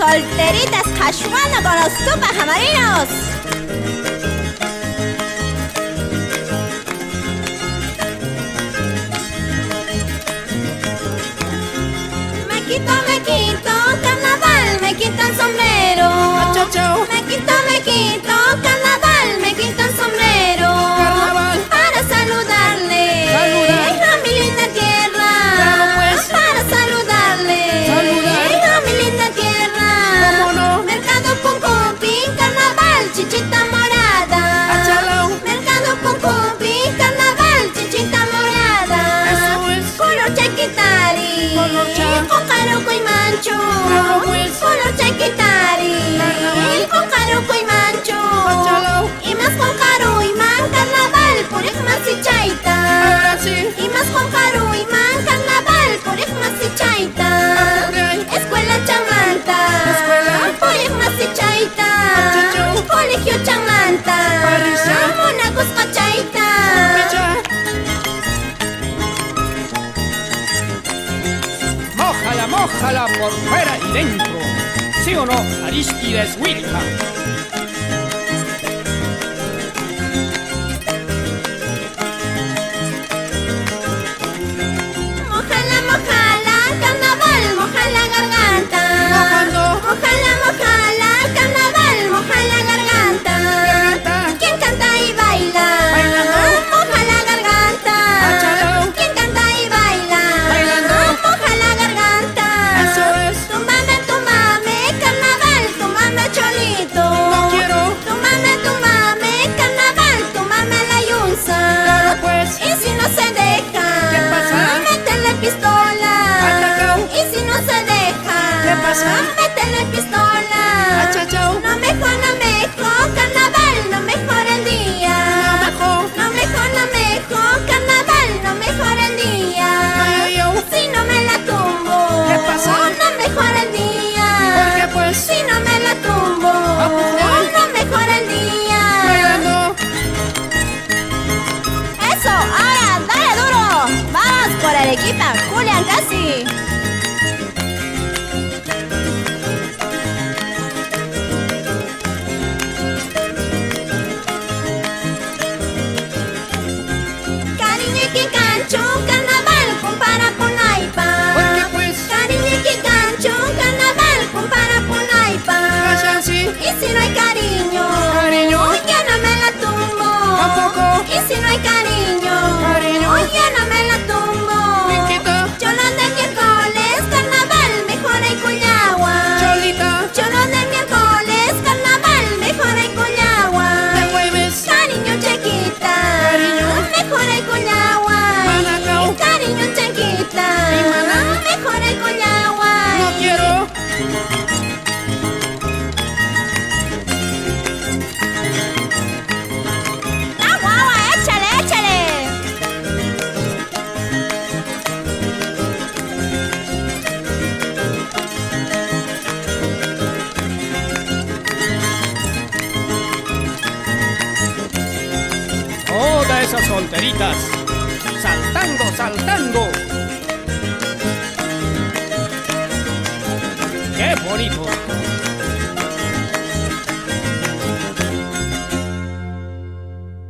solteritas Hashuana con los tupajamarinos. Me quito, carnaval, me quito el sombrero. Achachao. Me quito, carnaval, me quito el sombrero. Carnaval. Para saludarle Saludar. a mi linda tierra. Claro, pues. Para saludarle Saludar. a mi linda tierra. ¿Cómo no? Mercado Puncupi, carnaval, chichita morada. Achalao. Mercado Puncupi, carnaval, chichita morada. Eso es. Color chaquitari, Color cha. con caroco y mancho. Claro, pues. Color chaquitari, Carnaval. con caroco y mancho. Achalao. Y más con caro y man, carnaval, por más y chaita. Ahora sí. Y más con caro y man, carnaval, por más y chaita. Ay. Escuela Chamanta, Escuela. por más y chaita. Achachao. Colegio Chamanta, Parisa. Monacos Cachaita. Picha. Mójala por fuera y dentro. ¿Sí o no, Aristides Wilca? Mojala, carnaval, moja la garganta. Mojando. Mojala, carnaval, moja la garganta. Garganta. ¿Quién canta y baila? Bailando. Moja la garganta. Achalao. ¿Quién canta y baila? Bailando. Moja la garganta. Eso es. Túmbame, carnaval, túmbame cholito. No quiero. Túmbame, carnaval, túmbame la yunza. Claro, pues. Y si no se deja, ¿Qué pasa? métele pistola. Atacao. Y si no se deja, ¿Qué pasa? métele pistola. Achachao. No mejor, carnaval, no mejor el día. No mejor. No mejor, carnaval, no mejor el día. Ay, ay, ay. Si no me la tumbo, ¿Qué pasa? no mejor el día. ¿Por qué, pues? Si no me la tumbo, Apura. no mejor el día. Bailando. Eso, ahora, dale duro. Vamos por el equipo, Julián Casi. Cariño que cancho, carnaval, compara con naipa. ¿Por qué, pues? Cariño que cancho, carnaval, compara con naipa. Vaya así. Y si no hay cariño, Cariño. ya no me la tumbo. Tampoco. Y si no hay cariño, Cariño. ya no me la tumbo. Piquita. Yo lo de miércoles, carnaval, mejor en Cuyagua. Cholita. Yo lo de miércoles, carnaval, mejor en Cuyagua. Te mueves. Cariño chiquita, Cariño. mejor en Cuyagua. Manacao. Cariño chiquita, ¿Y maná? mejor en Cuyagua. No quiero. ¡Ah, guagua! ¡Échale, échale! Todas esas solteritas. Saltando. ¡Qué bonito!